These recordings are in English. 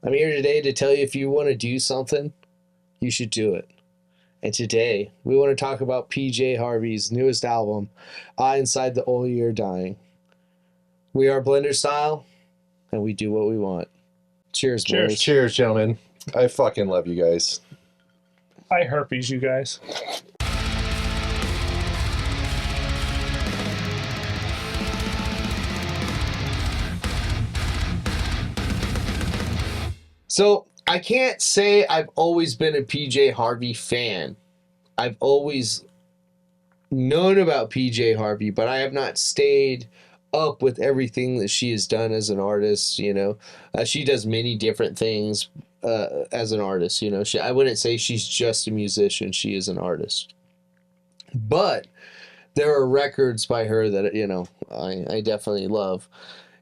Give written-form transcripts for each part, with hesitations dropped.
I'm here today to tell you if you want to do something, you should do it. And today, we want to talk about PJ Harvey's newest album, Inside the Oil You're Dying. We are Blenderstyle, and we do what we want. Cheers, boys. Cheers, gentlemen. I fucking love you guys. I herpes, you guys. So, I can't say I've always been a PJ Harvey fan. I've always known about PJ Harvey, but I have not stayed up with everything that she has done as an artist. She does many different things as an artist. I wouldn't say she's just a musician. She is an artist. But there are records by her that, I definitely love.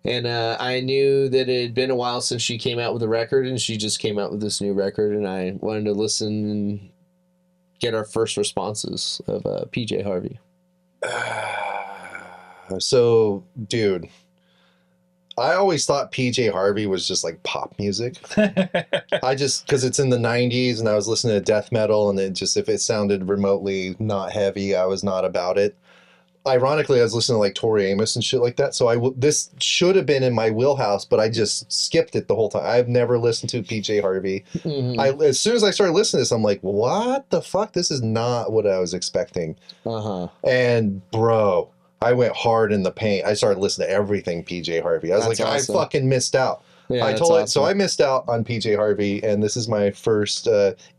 And I knew that it had been a while since she came out with a record, and she just came out with this new record, and I wanted to listen and get our first responses of PJ Harvey. So, dude, I always thought PJ Harvey was just like pop music. Because it's in the 90s, and I was listening to death metal, and if it sounded remotely not heavy, I was not about it. Ironically, I was listening to like Tori Amos and shit like that. So this should have been in my wheelhouse, but I just skipped it the whole time. I've never listened to PJ Harvey. Mm-hmm. As soon as I started listening to this, I'm like, what the fuck? This is not what I was expecting. Uh-huh. And bro, I went hard in the paint. I started listening to everything PJ Harvey. I was awesome. I fucking missed out. Yeah, awesome. So I missed out on PJ Harvey, and this is my first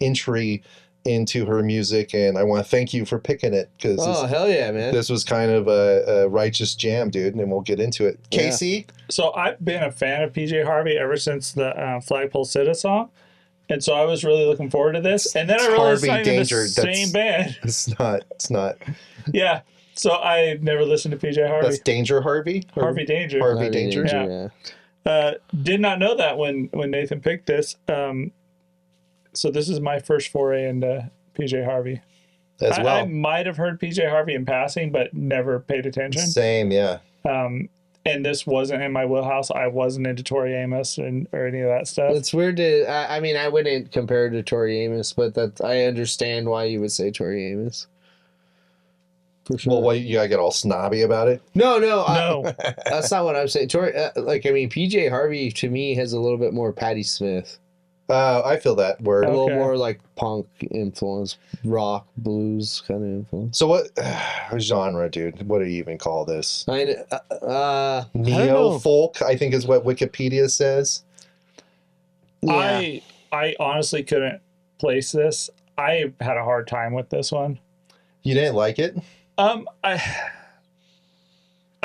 entry into her music, and I want to thank you for picking it, because hell yeah, man, this was kind of a righteous jam, dude, and we'll get into it. Yeah. Casey? So I've been a fan of PJ Harvey ever since the Flagpole Sitta song, and so I was really looking forward to this, and then I realized it's not even the same band. It's not. Yeah, so I never listened to PJ Harvey. That's Danger Harvey? Harvey Danger. Harvey Danger? Yeah. Did not know that when Nathan picked this. So this is my first foray into PJ Harvey. As well. I might have heard PJ Harvey in passing, but never paid attention. Same, yeah. And this wasn't in my wheelhouse. I wasn't into Tori Amos or any of that stuff. It's weird I wouldn't compare it to Tori Amos, but I understand why you would say Tori Amos. For sure. Well, you gotta get all snobby about it? No. That's not what I'm saying. PJ Harvey to me has a little bit more Patti Smith. I feel that word. A little more like punk influence, rock, blues kind of influence. So what genre, dude? What do you even call this? Neo-folk, I think is what Wikipedia says. Yeah. I honestly couldn't place this. I had a hard time with this one. You didn't like it? I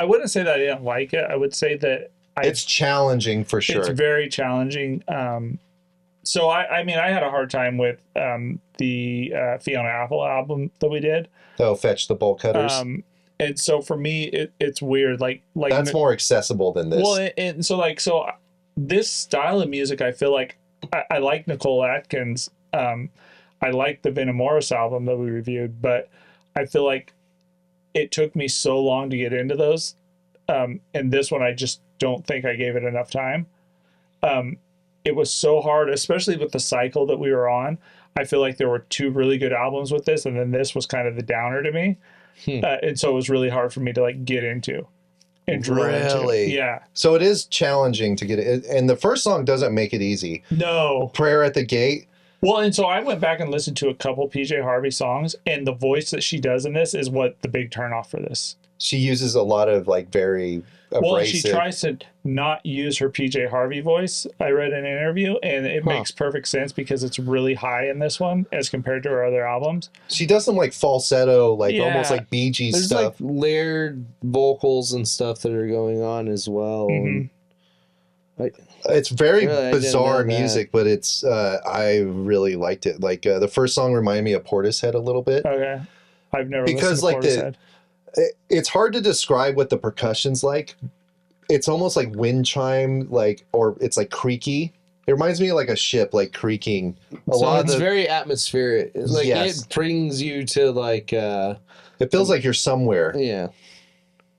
wouldn't say that I didn't like it. I would say that it's challenging for sure. It's very challenging. So I had a hard time with the Fiona Apple album that we did. Oh, Fetch the Bolt Cutters. And so for me, it's weird. Like that's more accessible than this. Well, so this style of music, I feel like I like Nicole Atkins. I like the Venom Morris album that we reviewed, but I feel like it took me so long to get into those. And this one, I just don't think I gave it enough time. It was so hard, especially with the cycle that we were on. I feel like there were two really good albums with this, and then this was kind of the downer to me. And so it was really hard for me to get into and drill into. Yeah. So it is challenging to get it. And the first song doesn't make it easy. No. Prayer at the Gate. Well, and so I went back and listened to a couple PJ Harvey songs, and the voice that she does in this is what the big turnoff for this. She uses a lot of very abrasive. Well, she tries to not use her PJ Harvey voice. I read an interview, and it makes perfect sense because it's really high in this one as compared to her other albums. She does some falsetto, almost like Bee Gees stuff. There's layered vocals and stuff that are going on as well. Mm-hmm. It's very bizarre music, but it's I really liked it. The first song reminded me of Portishead a little bit. Okay, I've never listened to Portishead. It's hard to describe what the percussion's like. It's almost like wind chime, or it's creaky. It reminds me of a ship creaking. It's very atmospheric. It brings you to it feels like you're somewhere. Yeah.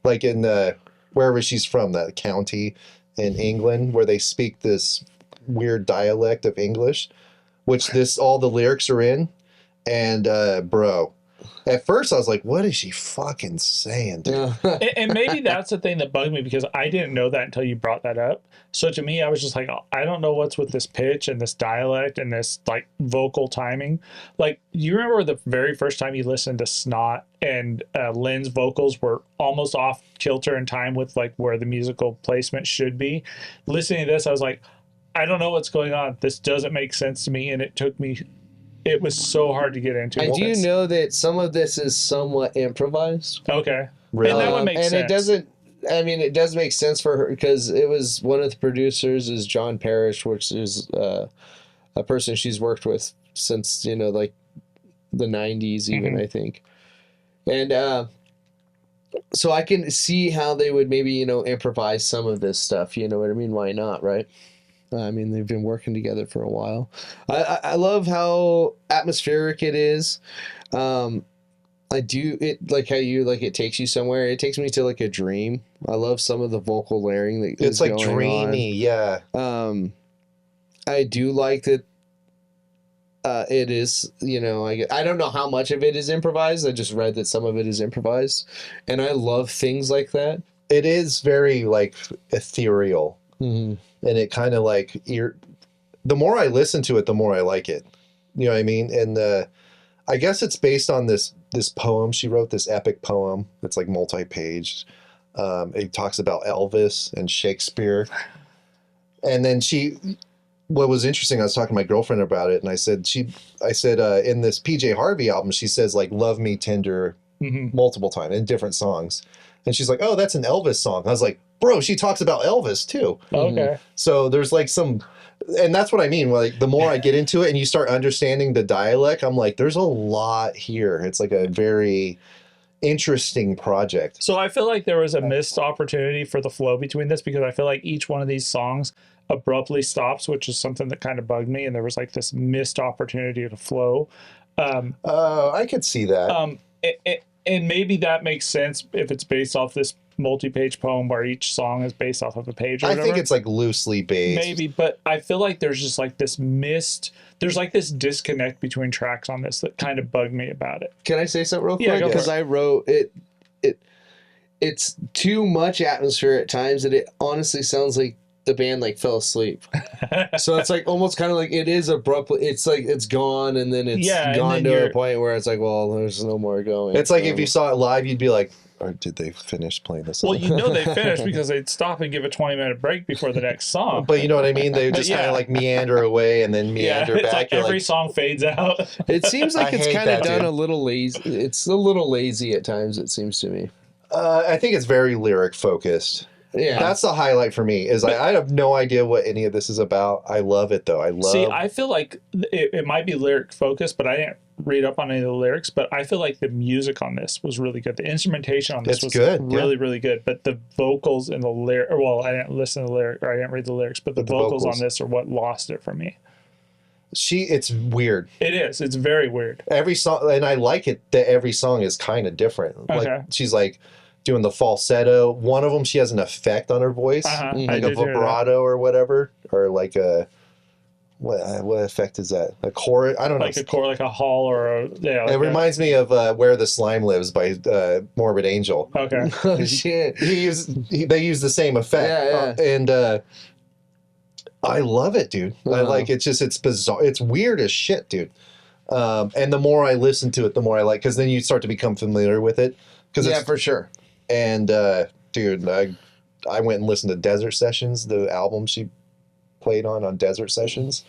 In wherever she's from, that county in England, where they speak this weird dialect of English, which all the lyrics are in. And bro, at first I was like, what is she fucking saying, dude? And maybe that's the thing that bugged me, because I didn't know that until you brought that up. So to me, I was just like, oh, I don't know what's with this pitch and this dialect and this like vocal timing. Like, you remember the very first time you listened to Snot and Lynn's vocals were almost off kilter in time with like where the musical placement should be. Listening to this, I was like, I don't know what's going on. This doesn't make sense to me. And it was so hard to get into. I do know that some of this is somewhat improvised. Okay. Really? And that would make sense. And it doesn't, I mean, it does make sense for her because it was one of the producers is John Parrish, which is a person she's worked with since, you know, like the 90s even, I think. And so I can see how they would maybe, you know, improvise some of this stuff. You know what I mean? Why not, right? I mean, they've been working together for a while. I love how atmospheric it is. I do it like how you like it takes you somewhere. It takes me to like a dream. I love some of the vocal layering that It's like going dreamy, yeah. I do like that. It is, you know, I don't know how much of it is improvised. I just read that some of it is improvised, and I love things like that. It is very like ethereal. Mm-hmm. And it kind of like the more I listen to it, the more I like it. You know what I mean? And I guess it's based on this poem she wrote, this epic poem. It's like multi-paged. It talks about Elvis and Shakespeare. And then what was interesting, I was talking to my girlfriend about it, and I said in this PJ Harvey album, she says like "Love Me Tender" multiple times in different songs, and she's like, "Oh, that's an Elvis song." I was like, bro, she talks about Elvis too. Okay. So there's like and that's what I mean. Like the more I get into it and you start understanding the dialect, I'm like, there's a lot here. It's like a very interesting project. So I feel like there was a missed opportunity for the flow between this, because I feel like each one of these songs abruptly stops, which is something that kind of bugged me. And there was like this missed opportunity to flow. I could see that. And maybe that makes sense if it's based off this multi-page poem where each song is based off of a page or whatever. I think it's like loosely based. Maybe, but I feel like there's just like this there's like this disconnect between tracks on this that kind of bugged me about it. Can I say something real quick? Yeah, Because I wrote it. It's too much atmosphere at times that it honestly sounds like the band like fell asleep. So it's like almost kind of like it is abruptly. It's like it's gone and then it's gone to a point where it's like, well, there's no more going. It's like if you saw it live, you'd be like, or did they finish playing this song? Well, you know they finished because they'd stop and give a 20-minute break before the next song. But you know what I mean? They just kind of like meander away and then meander it's back. like every song fades out. It seems like I it's hate kind of that, done dude. a little lazy. It's a little lazy at times, it seems to me. I think it's very lyric focused. Yeah. That's the highlight for me. Is I have no idea what any of this is about. I love it though. See, I feel like it might be lyric focused, but I didn't read up on any of the lyrics. But I feel like the music on this was really good. The instrumentation on this It's was good, really, really good. But the vocals and the lyric, well, I didn't listen to the lyric, or I didn't read the lyrics, but the vocals on this are what lost it for me. It's weird. It is. It's very weird. Every song, and I like it that every song is kind of different. Okay. Like she's like doing the falsetto. One of them, she has an effect on her voice, I like a did hear vibrato or whatever, or like a what effect is that? A chord? I don't know. Like a core, like a hall, or like It reminds me of "Where the Slime Lives" by Morbid Angel. Okay. Oh shit. They use the same effect, Yeah. and I love it, dude. I Uh-huh. like it's bizarre. It's weird as shit, dude. And the more I listen to it, the more I like, because then you start to become familiar with it. Yeah, for sure. And dude, I went and listened to Desert Sessions, the album she played on Desert Sessions.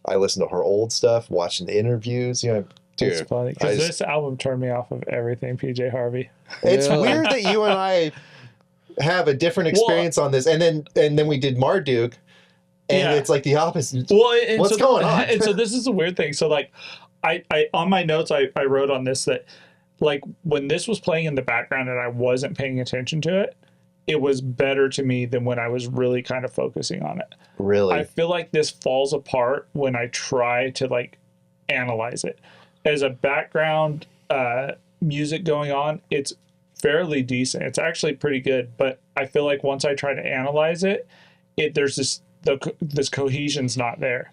I listened to her old stuff, watching the interviews. You know, dude, It's funny because this album turned me off of everything PJ Harvey. it's Yeah. weird that you and I have a different experience on this, and then we did Marduk, and it's like the opposite. Well, and What's going on? And so this is a weird thing. So like, I on my notes I wrote on this that like when this was playing in the background and I wasn't paying attention to it, it was better to me than when I was really kind of focusing on it. Really? I feel like this falls apart when I try to like analyze it. As a background music going on, it's fairly decent. It's actually pretty good, but I feel like once I try to analyze it, there's this this cohesion's not there.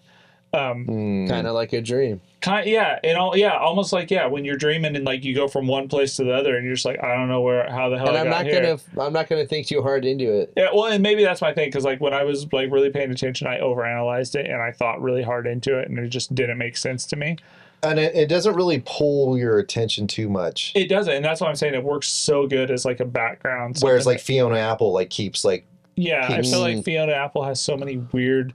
Kind of like a dream. Almost like when you're dreaming and like you go from one place to the other and you're just like, I don't know how the hell And I got here. I'm not gonna think too hard into it. Yeah, well, and maybe that's my thing, because like when I was like really paying attention, I overanalyzed it and I thought really hard into it, and it just didn't make sense to me. And it doesn't really pull your attention too much. It doesn't, and that's why I'm saying it works so good as like a background. Whereas like Fiona Apple like keeps like I feel like Fiona Apple has so many weird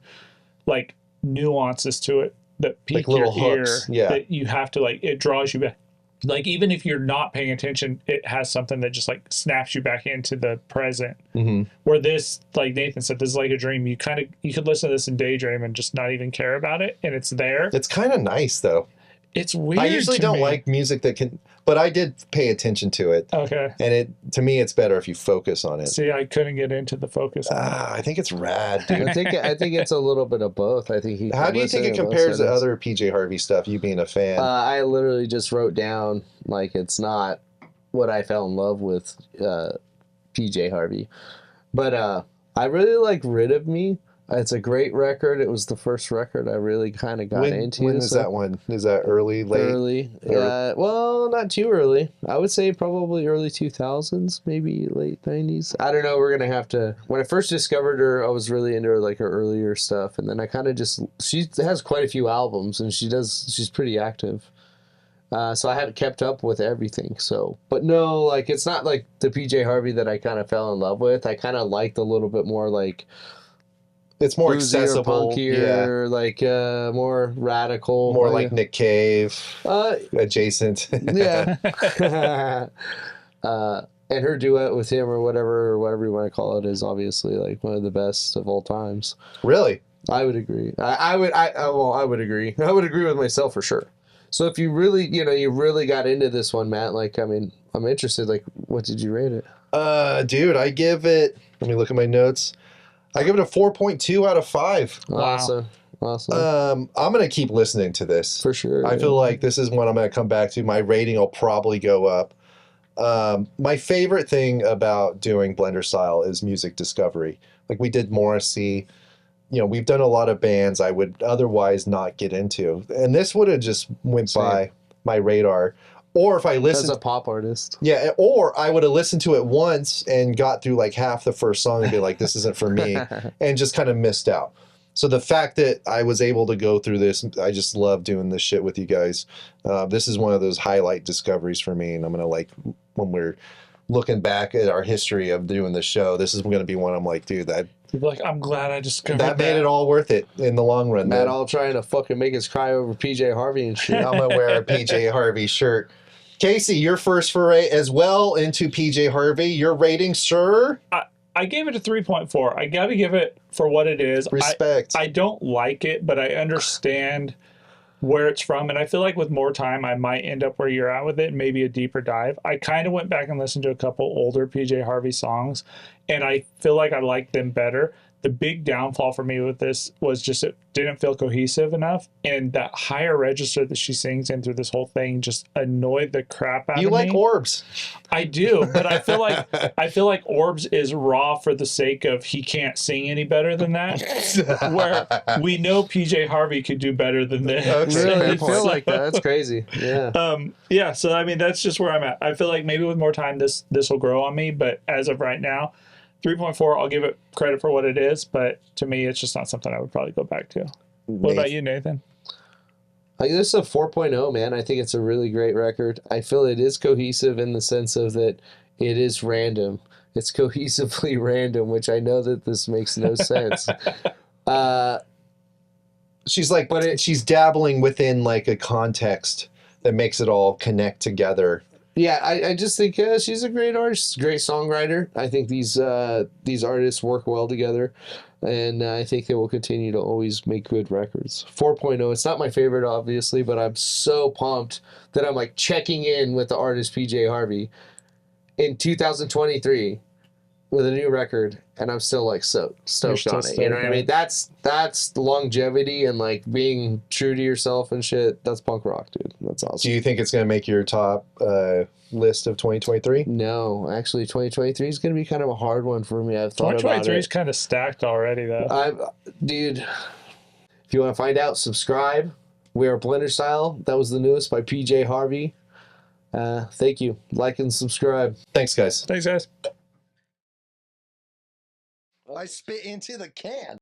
like nuances to it that pique like little your hooks. ear that you have to like, it draws you back. Like even if you're not paying attention, it has something that just like snaps you back into the present. Mm-hmm. Where this, like Nathan said, this is like a dream. You could listen to this and daydream and just not even care about it, and it's there. It's kind of nice though. It's weird. I usually don't like music that can, but I did pay attention to it. Okay. And to me, it's better if you focus on it. See, I couldn't get into the focus on it. I think it's rad, dude. I think it's a little bit of both. I think How do you think it compares to other PJ Harvey stuff? You being a fan, I literally just wrote down like it's not what I fell in love with PJ Harvey, but I really like "Rid of Me." It's a great record. It was the first record I really kind of got into. When is that one? Is that early, late? Early. Well, not too early. I would say probably early 2000s, maybe late 90s. I don't know. We're going to have to... When I first discovered her, I was really into her, like her earlier stuff. And then I kind of just... She has quite a few albums, and she's pretty active. So I haven't kept up with everything. So, but no, like it's not like the PJ Harvey that I kind of fell in love with. I kind of liked a little bit more like... It's more accessible, punkier, like more radical, more like Nick Cave, adjacent. Yeah. And her duet with him, or whatever you want to call it, is obviously like one of the best of all times. Really, I would agree. I would agree. I would agree with myself for sure. So if you really, you really got into this one, Matt, like, I mean, I'm interested. Like, what did you rate it? Dude, I give it. Let me look at my notes. I give it a 4.2 out of 5. Wow. Awesome. I'm going to keep listening to this. For sure. I feel like this is one I'm going to come back to. My rating will probably go up. My favorite thing about doing Blenderstyle is music discovery. Like we did Morrissey. We've done a lot of bands I would otherwise not get into. And this would have just went by my radar. Or if I listened... As a pop artist. Yeah, or I would have listened to it once and got through like half the first song and be like, this isn't for me, and just kind of missed out. So the fact that I was able to go through this, I just love doing this shit with you guys. This is one of those highlight discoveries for me, and I'm going to like, when we're looking back at our history of doing the show, this is going to be one I'm like, dude, You'd be like, I'm glad I discovered that made it all worth it in the long run. Matt all trying to fucking make us cry over PJ Harvey and shit. I'm going to wear a PJ Harvey shirt. Casey, your first foray as well into PJ Harvey. Your rating, sir? I gave it a 3.4. I got to give it for what it is. Respect. I don't like it, but I understand where it's from. And I feel like with more time, I might end up where you're at with it, maybe a deeper dive. I kind of went back and listened to a couple older PJ Harvey songs, and I feel like I like them better. The big downfall for me with this was just it didn't feel cohesive enough, and that higher register that she sings in through this whole thing just annoyed the crap out of me. You like Orbs? I do, but I feel like Orbs is raw for the sake of he can't sing any better than that. Where we know PJ Harvey could do better than this. Okay. Really? Fair You feel like that? That's crazy. Yeah. So I mean that's just where I'm at. I feel like maybe with more time this will grow on me, but as of right now, 3.4, I'll give it credit for what it is, but to me, it's just not something I would probably go back to. What about you, Nathan? This is a 4.0, man. I think it's a really great record. I feel it is cohesive in the sense of that it is random. It's cohesively random, which I know that this makes no sense. She's dabbling within like a context that makes it all connect together. Yeah, I just think she's a great artist, great songwriter. I think these artists work well together, and I think they will continue to always make good records. 4.0, it's not my favorite, obviously, but I'm so pumped that I'm like checking in with the artist PJ Harvey in 2023 with a new record, and I'm still like so stoked still on it. You know what I stoked, mean? That's the longevity and like being true to yourself and shit. That's punk rock, dude. That's awesome. Do you think it's going to make your top list of 2023? No, actually, 2023 is going to be kind of a hard one for me. I've thought about 2023 is it. kind of stacked already, though. Dude, if you want to find out, subscribe. We are Blenderstyle. That was the newest by PJ Harvey. Thank you. Like and subscribe. Thanks, guys. Thanks, guys. I spit into the can.